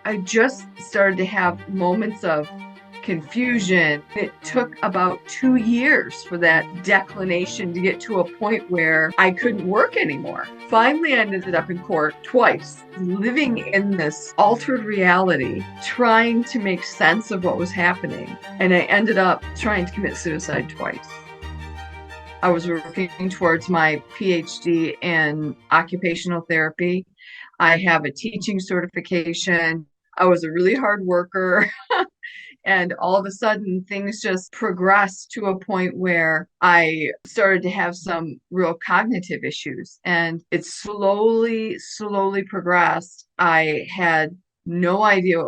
I just started to have moments of confusion. It took about 2 years for that declination to get to a point where I couldn't work anymore. Finally, I ended up in court twice, living in this altered reality, trying to make sense of what was happening. And I ended up trying to commit suicide twice. I was working towards my PhD in occupational therapy. I have a teaching certification. I was a really hard worker. And all of a sudden, things just progressed to a point where I started to have some real cognitive issues. And it slowly progressed. I had no idea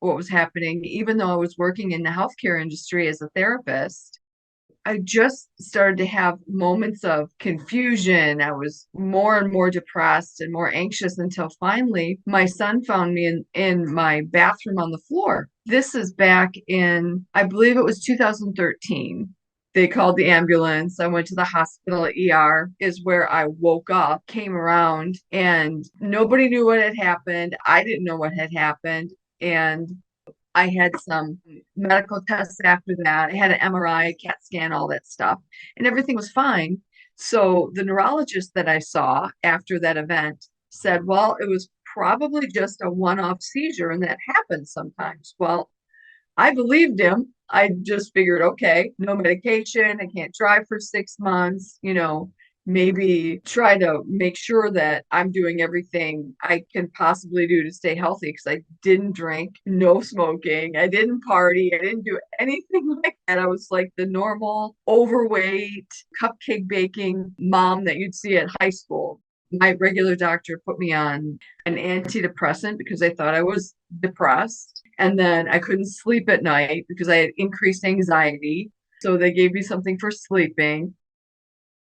what was happening, even though I was working in the healthcare industry as a therapist. I just started to have moments of confusion. I was more and more depressed and more anxious until finally my son found me in my bathroom on the floor. This is back in, I believe it was 2013. They called the ambulance. I went to the hospital. ER is where I woke up, came around, and nobody knew what had happened. I didn't know what had happened. And I had some medical tests after that. I had an MRI, CAT scan, all that stuff, and everything was fine. So the neurologist that I saw after that event said, well, it was probably just a one-off seizure, and that happens sometimes. Well, I believed him. I just figured, okay, no medication. I can't drive for 6 months, maybe try to make sure that I'm doing everything I can possibly do to stay healthy because I didn't drink, no smoking, I didn't party, I didn't do anything like that. I was like the normal, overweight, cupcake baking mom that you'd see at high school. My regular doctor put me on an antidepressant because they thought I was depressed. And then I couldn't sleep at night because I had increased anxiety. So they gave me something for sleeping.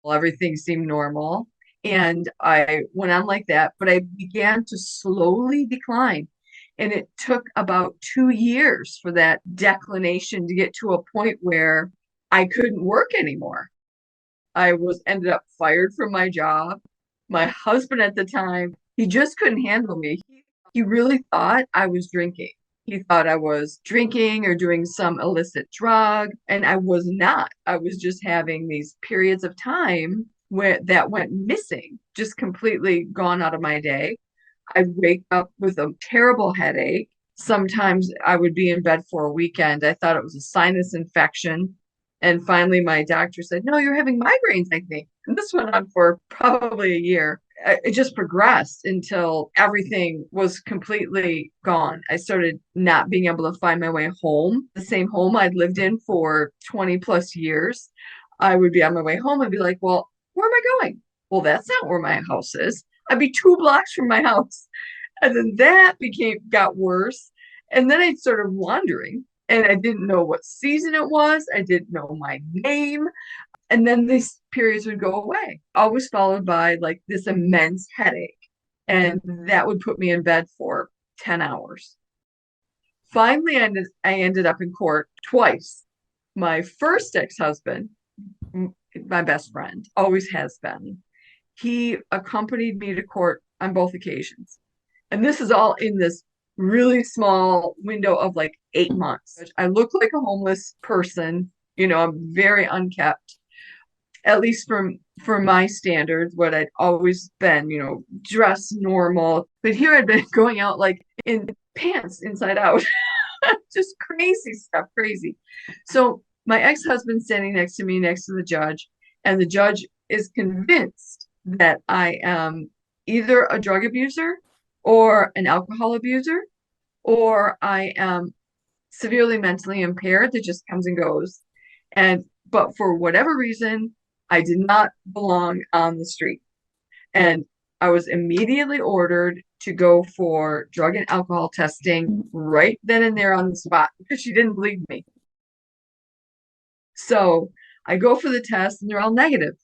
Well, everything seemed normal. And I went on like that, but I began to slowly decline. And it took about 2 years for that declination to get to a point where I couldn't work anymore. I was ended up fired from my job. My husband at the time, he just couldn't handle me. He really thought I was drinking. He thought I was drinking or doing some illicit drug, and I was not. I was just having these periods of time where that went missing, just completely gone out of my day. I'd wake up with a terrible headache. Sometimes I would be in bed for a weekend. I thought it was a sinus infection. And finally, my doctor said, no, you're having migraines, I think. And this went on for probably a year. It just progressed until everything was completely gone. I started not being able to find my way home, the same home I'd lived in for 20 plus years. I would be on my way home and be like, well, where am I going? Well, that's not where my house is. I'd be 2 blocks from my house. And then that got worse. And then I started wandering and I didn't know what season it was. I didn't know my name. And then these periods would go away, always followed by like this immense headache. And that would put me in bed for 10 hours. Finally, I ended up in court twice. My first ex husband, my best friend, always has been, he accompanied me to court on both occasions. And this is all in this really small window of like 8 months. I look like a homeless person. I'm very unkept, at least from my standards, what I'd always been, dressed normal. But here I'd been going out like in pants inside out, just crazy stuff, crazy. So my ex-husband standing next to me, next to the judge, and the judge is convinced that I am either a drug abuser or an alcohol abuser, or I am severely mentally impaired that just comes and goes. But for whatever reason, I did not belong on the street. And I was immediately ordered to go for drug and alcohol testing right then and there on the spot because she didn't believe me. So I go for the test and they're all negative.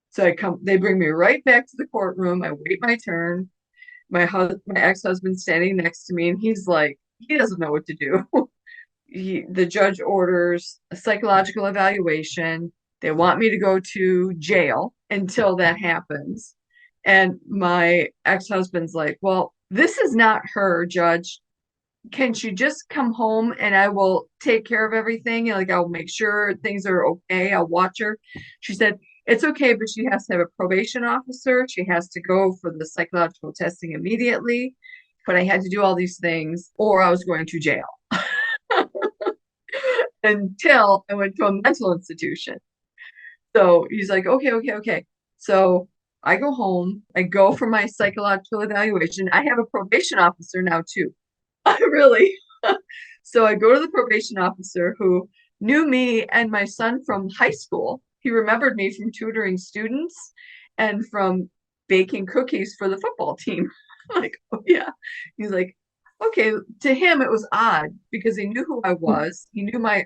So they bring me right back to the courtroom. I wait my turn. My ex-husband's standing next to me and he's like, he doesn't know what to do. The judge orders a psychological evaluation. They want me to go to jail until that happens. And my ex-husband's like, well, this is not her, judge. can she just come home and I will take care of everything? Like, I'll make sure things are okay. I'll watch her. She said, it's okay, but she has to have a probation officer. She has to go for the psychological testing immediately. But I had to do all these things or I was going to jail until I went to a mental institution. So he's like, okay, okay, okay. So I go home, I go for my psychological evaluation. I have a probation officer now too. I really. So I go to the probation officer who knew me and my son from high school. He remembered me from tutoring students and from baking cookies for the football team. I'm like, oh yeah. He's like, okay. To him, it was odd because he knew who I was. He knew my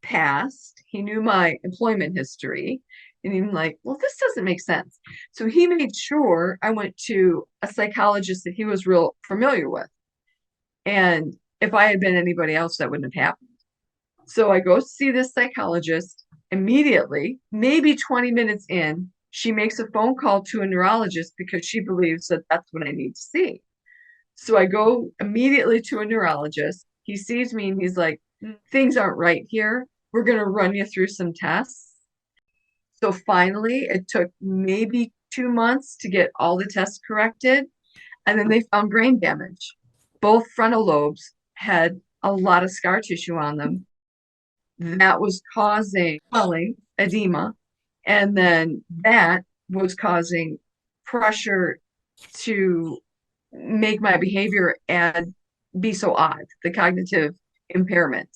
past. He knew my employment history. And he's like, well, this doesn't make sense. So he made sure I went to a psychologist that he was real familiar with. And if I had been anybody else, that wouldn't have happened. So I go see this psychologist immediately, maybe 20 minutes in. She makes a phone call to a neurologist because she believes that that's what I need to see. So I go immediately to a neurologist. He sees me and he's like, things aren't right here. We're going to run you through some tests. So finally, it took maybe 2 months to get all the tests corrected. And then they found brain damage. Both frontal lobes had a lot of scar tissue on them that was causing swelling, edema, and then that was causing pressure to make my behavior and be so odd, the cognitive impairment.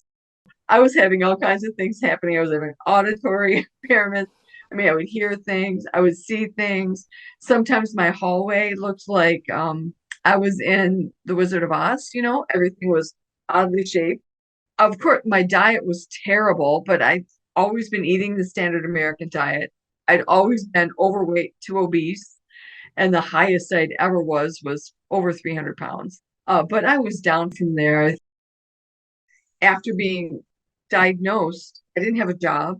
I was having all kinds of things happening. I was having auditory impairments. I mean, I would hear things, I would see things. Sometimes my hallway looked like I was in The Wizard of Oz, everything was oddly shaped. Of course, my diet was terrible, but I'd always been eating the standard American diet. I'd always been overweight to obese, and the highest I'd ever was over 300 pounds. But I was down from there. After being diagnosed, I didn't have a job.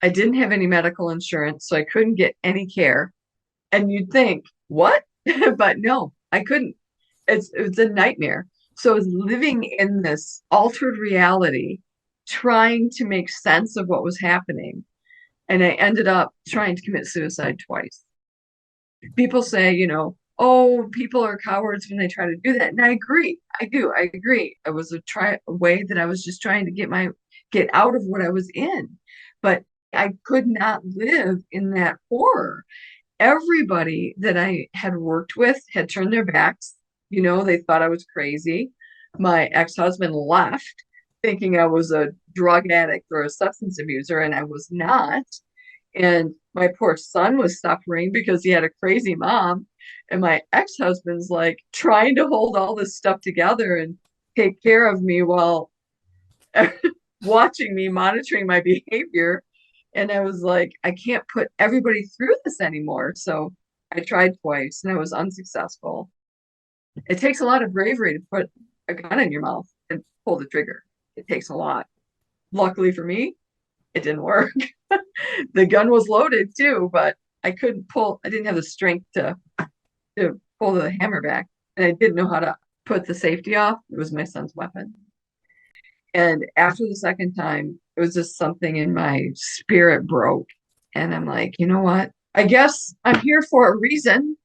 I didn't have any medical insurance, so I couldn't get any care. And you'd think, what? But no, I couldn't. It's a nightmare. So I was living in this altered reality, trying to make sense of what was happening. And I ended up trying to commit suicide twice. People say, oh, people are cowards when they try to do that. And I agree. I do. I agree. It was a way that I was just trying to get out of what I was in. But I could not live in that horror. Everybody that I had worked with had turned their backs. They thought I was crazy. My ex-husband left thinking I was a drug addict or a substance abuser, and I was not. And my poor son was suffering because he had a crazy mom. And my ex-husband's like trying to hold all this stuff together and take care of me while watching me, monitoring my behavior. And I was like, I can't put everybody through this anymore. So I tried twice and I was unsuccessful. It takes a lot of bravery to put a gun in your mouth and pull the trigger. It takes a lot. Luckily for me, it didn't work. The gun was loaded too, but I didn't have the strength to pull the hammer back. And I didn't know how to put the safety off. It was my son's weapon. And after the second time, it was just something in my spirit broke. And I'm like, you know what? I guess I'm here for a reason.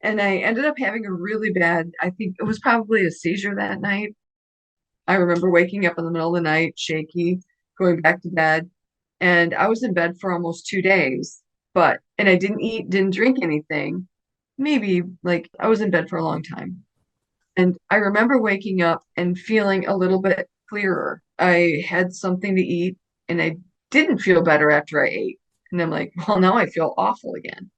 And I ended up having a really bad, I think it was probably a seizure that night. I remember waking up in the middle of the night, shaky, going back to bed. And I was in bed for almost 2 days, and I didn't eat, didn't drink anything. Maybe like I was in bed for a long time. And I remember waking up and feeling a little bit clearer. I had something to eat and I didn't feel better after I ate. And I'm like, well, now I feel awful again.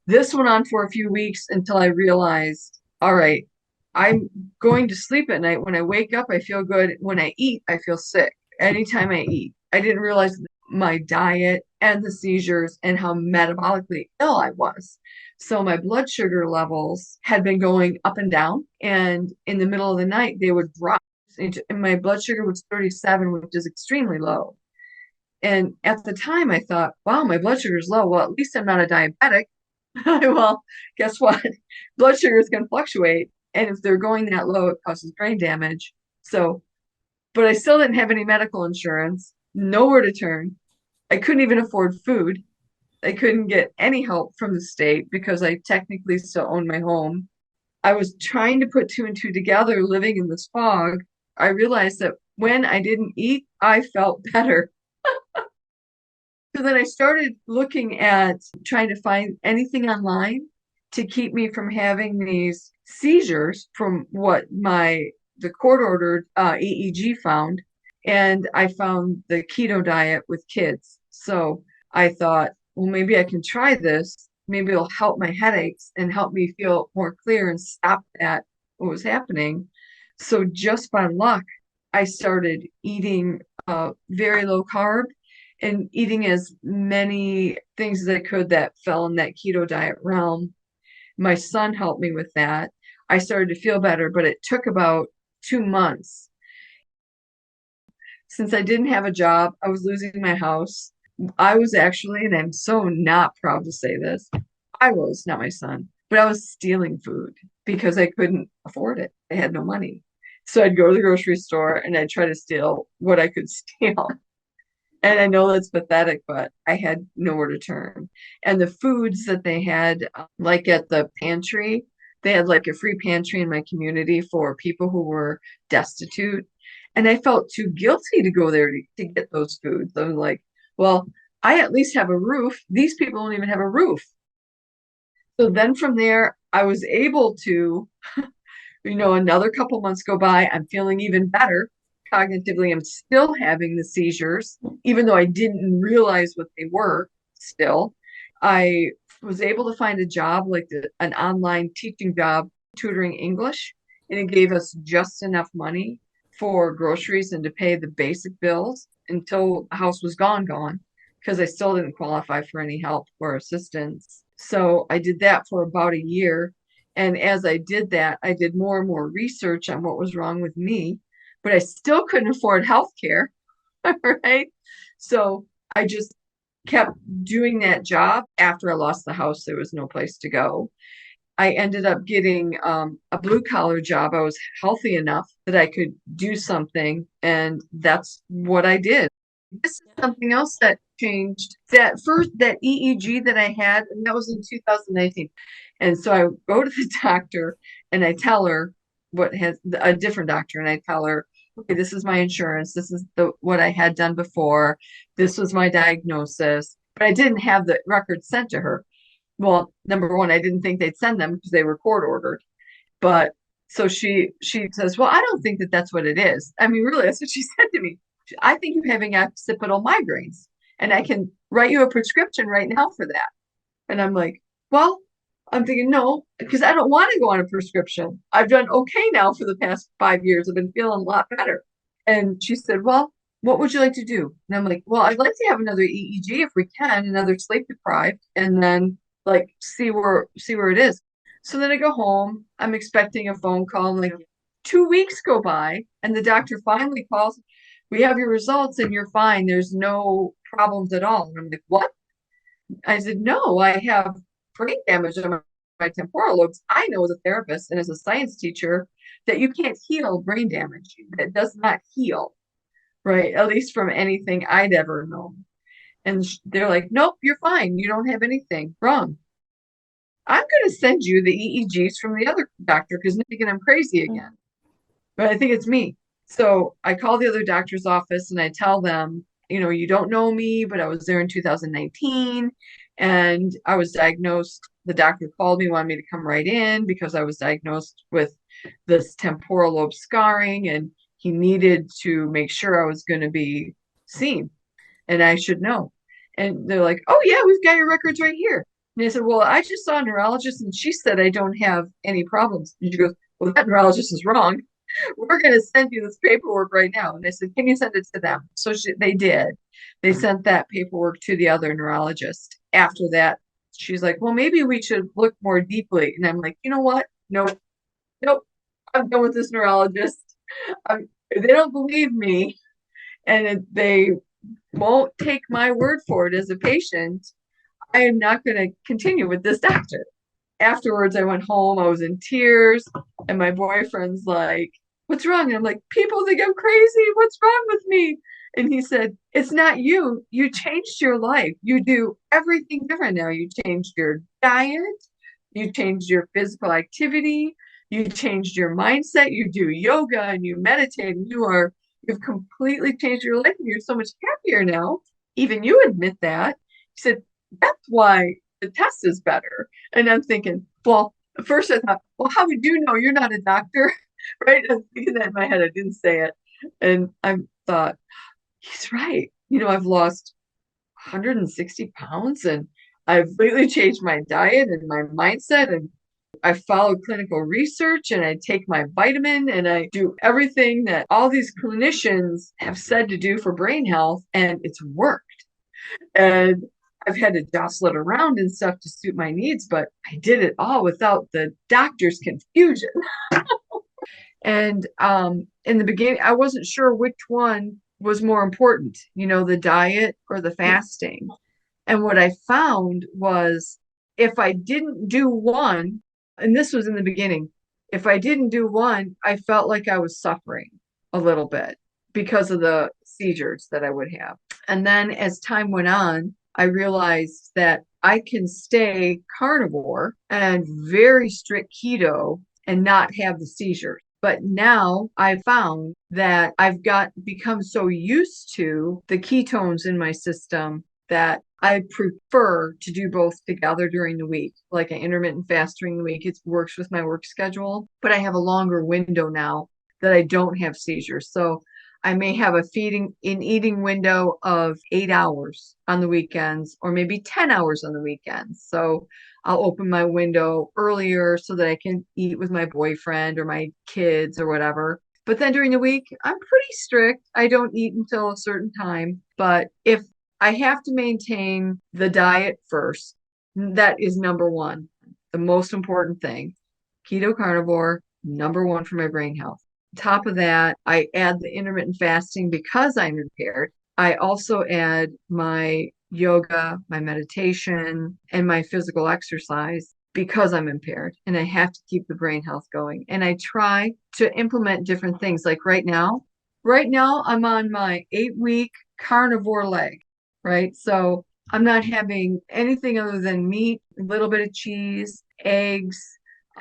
This went on for a few weeks until I realized, all right, I'm going to sleep at night. When I wake up, I feel good. When I eat, I feel sick. Anytime I eat, I didn't realize my diet and the seizures and how metabolically ill I was. So my blood sugar levels had been going up and down. And in the middle of the night, they would drop. And my blood sugar was 37, which is extremely low. And at the time, I thought, wow, my blood sugar is low. Well, at least I'm not a diabetic. Well, guess what? Blood sugars can fluctuate. And if they're going that low, it causes brain damage. So, but I still didn't have any medical insurance, nowhere to turn. I couldn't even afford food. I couldn't get any help from the state because I technically still owned my home. I was trying to put two and two together living in this fog. I realized that when I didn't eat, I felt better. So then I started looking at trying to find anything online to keep me from having these seizures from what the court ordered EEG found. And I found the keto diet with kids. So I thought, well, maybe I can try this. Maybe it'll help my headaches and help me feel more clear and stop that what was happening. So just by luck, I started eating very low carb and eating as many things as I could that fell in that keto diet realm. My son helped me with that. I started to feel better, but it took about 2 months. Since I didn't have a job, I was losing my house. I was actually, and I'm so not proud to say this, I was, not my son, but I was stealing food because I couldn't afford it. I had no money. So I'd go to the grocery store and I'd try to steal what I could steal. And I know that's pathetic, but I had nowhere to turn. And the foods that they had, like at the pantry, they had like a free pantry in my community for people who were destitute. And I felt too guilty to go there to get those foods. I was like, well, I at least have a roof. These people don't even have a roof. So then from there, I was able to, another couple months go by. I'm feeling even better cognitively. I'm still having the seizures, even though I didn't realize what they were still. I was able to find a job, like an online teaching job, tutoring English, and it gave us just enough money for groceries and to pay the basic bills until the house was gone, because I still didn't qualify for any help or assistance. So I did that for about a year. And as I did that, I did more and more research on what was wrong with me, but I still couldn't afford health care. Right. So I just kept doing that job. After I lost the house, there was no place to go. I ended up getting a blue collar job. I was healthy enough that I could do something, and that's what I did. This is something else that changed. That EEG that I had, and that was in 2019. And so I go to the doctor and I tell her what has a different doctor, and I tell her, okay, this is my insurance. This is what I had done before. This was my diagnosis, but I didn't have the records sent to her. Well, number one, I didn't think they'd send them because they were court ordered. But so she says, well, I don't think that that's what it is. I mean, really, that's what she said to me. I think you're having occipital migraines, and I can write you a prescription right now for that. And I'm like, well, I'm thinking, no, because I don't want to go on a prescription. I've done okay now for the past 5 years. I've been feeling a lot better. And she said, well, what would you like to do? And I'm like, well, I'd like to have another EEG if we can, another sleep deprived, and then like see where it is. So then I go home. I'm expecting a phone call. And like 2 weeks go by, and the doctor finally calls. We have your results, and you're fine. There's no problems at all. And I'm like, what? I said, no, I have brain damage in my temporal lobes. I know as a therapist and as a science teacher that you can't heal brain damage. It does not heal, right? At least from anything I'd ever known. And they're like, nope, you're fine. You don't have anything wrong. I'm going to send you the EEGs from the other doctor because they're thinking I'm crazy again. But I think it's me. So I call the other doctor's office and I tell them, you don't know me, but I was there in 2019 and I was diagnosed. The doctor called me, wanted me to come right in because I was diagnosed with this temporal lobe scarring, and he needed to make sure I was going to be seen and I should know. And they're like, oh, yeah, we've got your records right here. And I said, well, I just saw a neurologist and she said I don't have any problems. And she goes, well, that neurologist is wrong. We're going to send you this paperwork right now. And I said, can you send it to them? So they did. They sent that paperwork to the other neurologist. After that, she's like, well, maybe we should look more deeply. And I'm like, you know what? Nope. I'm done with this neurologist. They don't believe me. And they won't take my word for it as a patient. I am not going to continue with this doctor. afterwards, I went home, I was in tears, and my boyfriend's like, "What's wrong?" And I'm like, "People think I'm crazy. What's wrong with me?" And he said, "It's not you. You changed your life. You do everything different now. You changed your diet, you changed your physical activity, you changed your mindset, you do yoga and you meditate, and you've completely changed your life and you're so much happier now. Even you admit that." He said, "That's why the test is better." And I'm thinking, well, at first I thought, well, how would you know? You're not a doctor, right? I was thinking that in my head. I didn't say it. And I thought, he's right. I've lost 160 pounds and I've completely changed my diet and my mindset. And I follow clinical research and I take my vitamin and I do everything that all these clinicians have said to do for brain health. And it's worked. And I've had to jostle it around and stuff to suit my needs, but I did it all without the doctor's confusion. And in the beginning, I wasn't sure which one was more important, the diet or the fasting. And what I found was if I didn't do one, and this was in the beginning, if I didn't do one, I felt like I was suffering a little bit because of the seizures that I would have. And then as time went on, I realized that I can stay carnivore and very strict keto and not have the seizures. But now I found that I've become so used to the ketones in my system that I prefer to do both together during the week, like an intermittent fast during the week. It works with my work schedule, but I have a longer window now that I don't have seizures. So I may have a eating window of 8 hours on the weekends, or maybe 10 hours on the weekends. So I'll open my window earlier so that I can eat with my boyfriend or my kids or whatever. But then during the week, I'm pretty strict. I don't eat until a certain time. But if I have to maintain the diet first, that is number one, the most important thing. Keto carnivore, number one for my brain health. Top of that, I add the intermittent fasting because I'm impaired. I also add my yoga, my meditation, and my physical exercise because I'm impaired and I have to keep the brain health going. And I try to implement different things. Like right now I'm on my 8-week carnivore leg, right? So I'm not having anything other than meat, a little bit of cheese, eggs,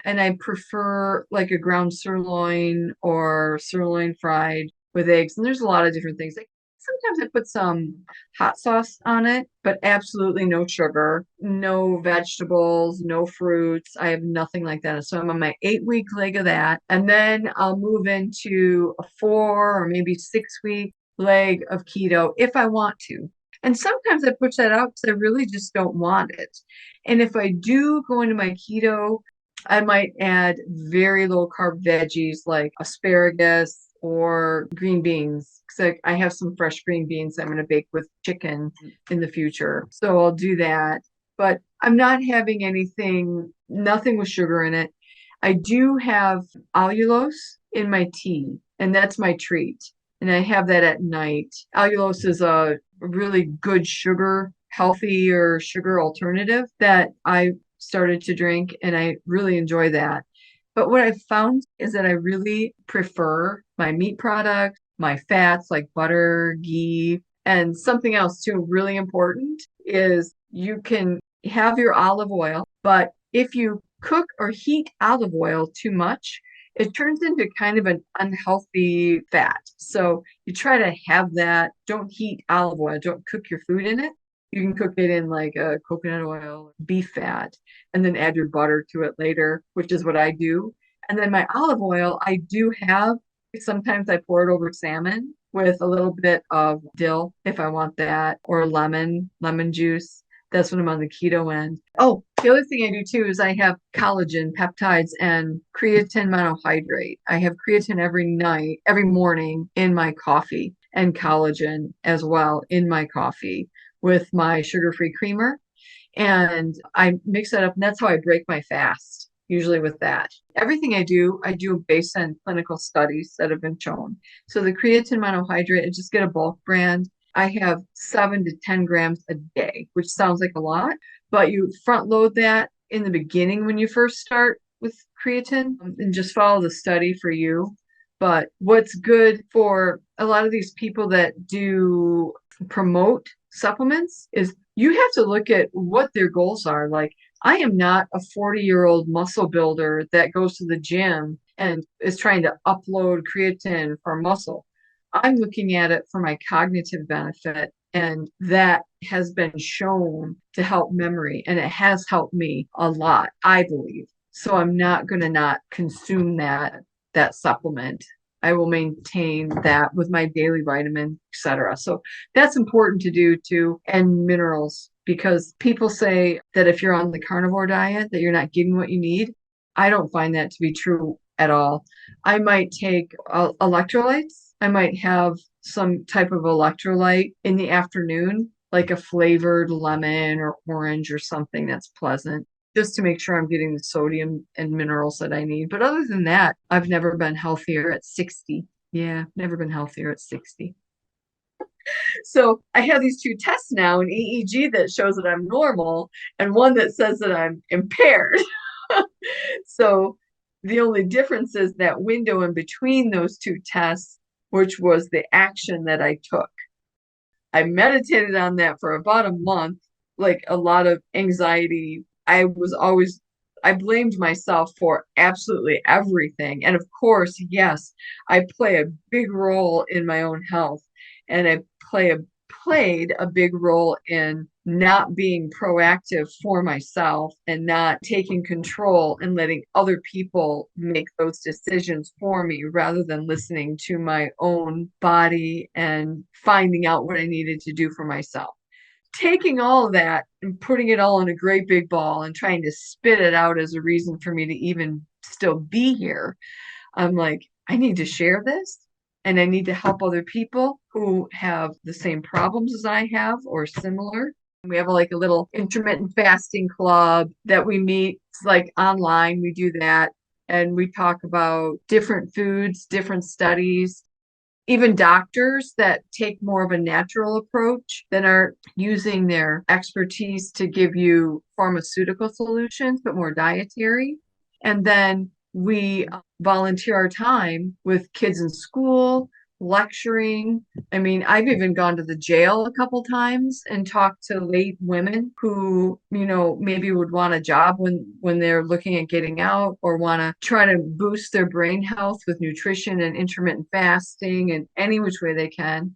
and I prefer like a ground sirloin or sirloin fried with eggs. And there's a lot of different things. Like sometimes I put some hot sauce on it, but absolutely no sugar, no vegetables, no fruits. I have nothing like that. So I'm on my 8-week leg of that. And then I'll move into a 4 or maybe 6 week leg of keto if I want to. And sometimes I push that out because I really just don't want it. And if I do go into my keto, I might add very low carb veggies like asparagus or green beans. So I have some fresh green beans I'm going to bake with chicken in the future. So I'll do that. But I'm not having nothing with sugar in it. I do have allulose in my tea, and that's my treat. And I have that at night. Allulose is a really good healthier sugar alternative that I started to drink, and I really enjoy that. But what I found is that I really prefer my meat products, my fats like butter, ghee, and something else too, really important is you can have your olive oil, but if you cook or heat olive oil too much, it turns into kind of an unhealthy fat. So you try to have that. Don't heat olive oil. Don't cook your food in it. You can cook it in like a coconut oil, beef fat, and then add your butter to it later, which is what I do. And then my olive oil, I do have, sometimes I pour it over salmon with a little bit of dill if I want that, or lemon juice. That's when I'm on the keto end. Oh, the other thing I do too is I have collagen, peptides, and creatine monohydrate. I have creatine every morning in my coffee, and collagen as well in my coffee with my sugar-free creamer. And I mix that up, and that's how I break my fast, usually with that. Everything I do based on clinical studies that have been shown. So the creatine monohydrate, I just get a bulk brand. I have 7 to 10 grams a day, which sounds like a lot, but you front load that in the beginning when you first start with creatine and just follow the study for you. But what's good for a lot of these people that do promote supplements is you have to look at what their goals are. Like, I am not a 40-year-old muscle builder that goes to the gym and is trying to upload creatine for muscle. I'm looking at it for my cognitive benefit, and that has been shown to help memory, and it has helped me a lot, I believe. So I'm not going to not consume that supplement. I will maintain that with my daily vitamin, etc. So that's important to do too, and minerals, because people say that if you're on the carnivore diet that you're not getting what you need. I don't find that to be true at all. I might take electrolytes. I might have some type of electrolyte in the afternoon, like a flavored lemon or orange or something that's pleasant, just to make sure I'm getting the sodium and minerals that I need. But other than that, I've never been healthier at 60. Yeah, never been healthier at 60. So I have these two tests now, an EEG that shows that I'm normal and one that says that I'm impaired. So the only difference is that window in between those two tests, which was the action that I took. I meditated on that for about a month, like a lot of anxiety. I blamed myself for absolutely everything. And of course, yes, I play a big role in my own health. And I played a big role in not being proactive for myself and not taking control and letting other people make those decisions for me rather than listening to my own body and finding out what I needed to do for myself. Taking all of that and putting it all in a great big ball and trying to spit it out as a reason for me to even still be here, I'm like, I need to share this and I need to help other people who have the same problems as I have or similar. We have like a little intermittent fasting club that we meet. It's like online. We do that and we talk about different foods, different studies, even doctors that take more of a natural approach than are using their expertise to give you pharmaceutical solutions, but more dietary. And then we volunteer our time with kids in school, lecturing. I mean, I've even gone to the jail a couple times and talked to late women who, maybe would want a job when they're looking at getting out or want to try to boost their brain health with nutrition and intermittent fasting and any which way they can.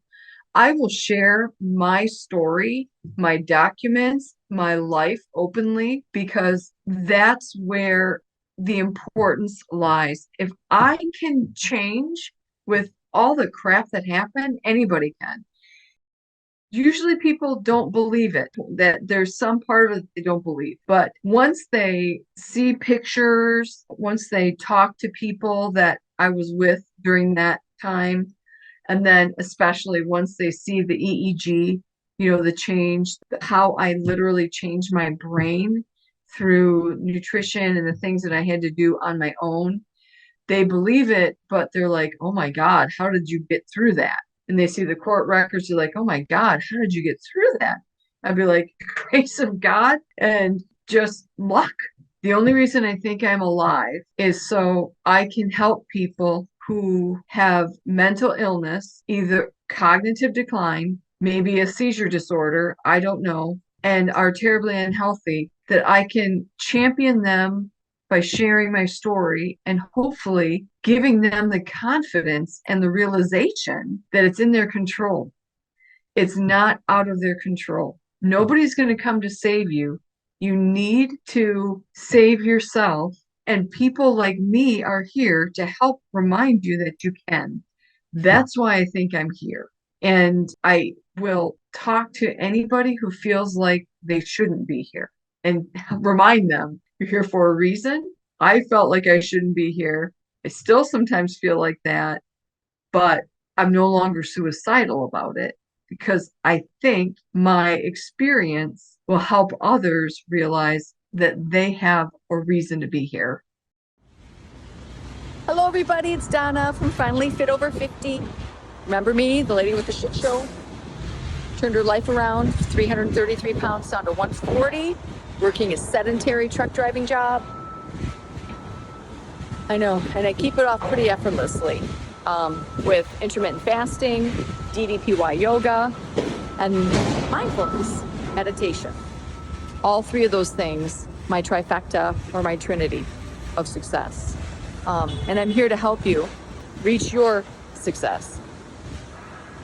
I will share my story, my documents, my life openly because that's where the importance lies. If I can change with all the crap that happened, anybody can. Usually people don't believe it, that there's some part of it they don't believe. But once they see pictures, once they talk to people that I was with during that time, and then especially once they see the EEG, the change, how I literally changed my brain through nutrition and the things that I had to do on my own, they believe it, but they're like, oh my God, how did you get through that? And they see the court records, they're like, oh my God, how did you get through that? I'd be like, grace of God and just luck. The only reason I think I'm alive is so I can help people who have mental illness, either cognitive decline, maybe a seizure disorder, I don't know, and are terribly unhealthy, that I can champion them by sharing my story and hopefully giving them the confidence and the realization that it's in their control. It's not out of their control. Nobody's going to come to save you. You need to save yourself. And people like me are here to help remind you that you can. That's why I think I'm here. And I will talk to anybody who feels like they shouldn't be here and remind them you're here for a reason. I felt like I shouldn't be here. I still sometimes feel like that, but I'm no longer suicidal about it because I think my experience will help others realize that they have a reason to be here. Hello everybody, it's Donna from Finally Fit Over 50. Remember me, the lady with the shit show? Turned her life around, 333 pounds down to 140. working a sedentary truck driving job. I know, and I keep it off pretty effortlessly with intermittent fasting, DDPY yoga, and mindfulness meditation. All three of those things, my trifecta or my trinity of success. And I'm here to help you reach your success.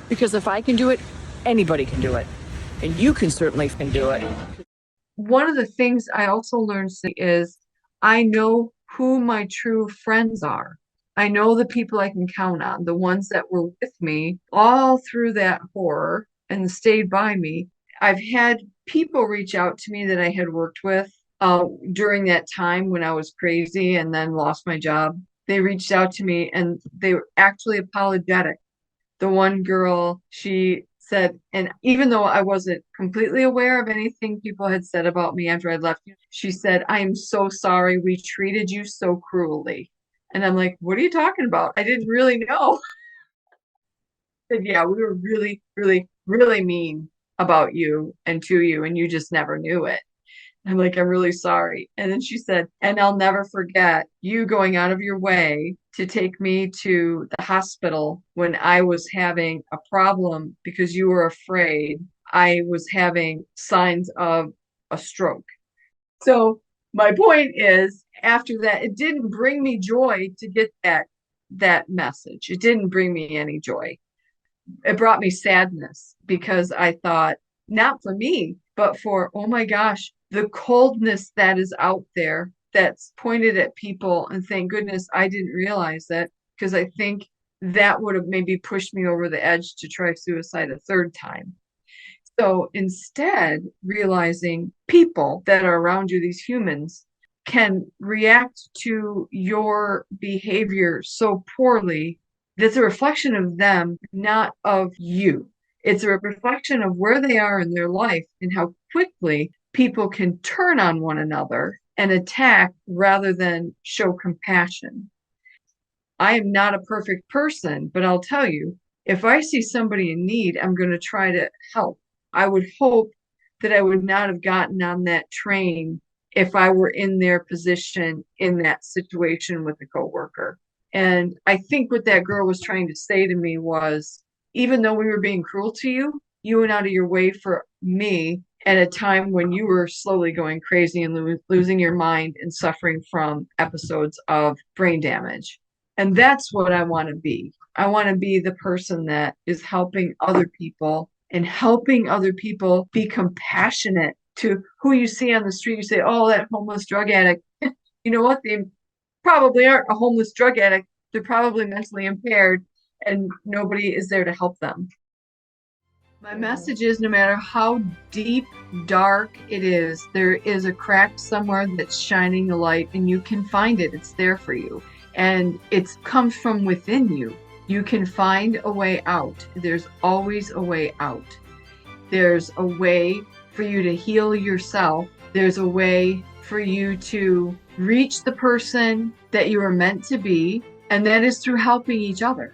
Because if I can do it, anybody can do it. And you certainly can do it. One of the things I also learned is I know who my true friends are. I know the people I can count on, the ones that were with me all through that horror and stayed by me. I've had people reach out to me that I had worked with during that time when I was crazy and then lost my job. They reached out to me and they were actually apologetic. The one girl, she said, and even though I wasn't completely aware of anything people had said about me after I'd left, she said, "I am so sorry we treated you so cruelly." And I'm like, "What are you talking about? I didn't really know." Said, "Yeah, we were really, really, really mean about you and to you, and you just never knew it." I'm like, "I'm really sorry." And then she said, "And I'll never forget you going out of your way to take me to the hospital when I was having a problem because you were afraid I was having signs of a stroke." So my point is, after that, it didn't bring me joy to get that message. It didn't bring me any joy. It brought me sadness because I thought, not for me, but for, oh my gosh, the coldness that is out there that's pointed at people. And thank goodness I didn't realize that, because I think that would have maybe pushed me over the edge to try suicide a third time. So instead, realizing people that are around you, these humans, can react to your behavior so poorly that's a reflection of them, not of you. It's a reflection of where they are in their life and how quickly people can turn on one another and attack rather than show compassion. I am not a perfect person, but I'll tell you, if I see somebody in need, I'm going to try to help. I would hope that I would not have gotten on that train if I were in their position in that situation with a coworker. And I think what that girl was trying to say to me was, even though we were being cruel to you, you went out of your way for me at a time when you were slowly going crazy and losing your mind and suffering from episodes of brain damage. And that's what I want to be. I want to be the person that is helping other people and helping other people be compassionate to who you see on the street. You say, "Oh, that homeless drug addict." You know what? They probably aren't a homeless drug addict. They're probably mentally impaired and nobody is there to help them. My message is, no matter how deep, dark it is, there is a crack somewhere that's shining a light and you can find it. It's there for you. And it comes from within you. You can find a way out. There's always a way out. There's a way for you to heal yourself. There's a way for you to reach the person that you are meant to be. And that is through helping each other.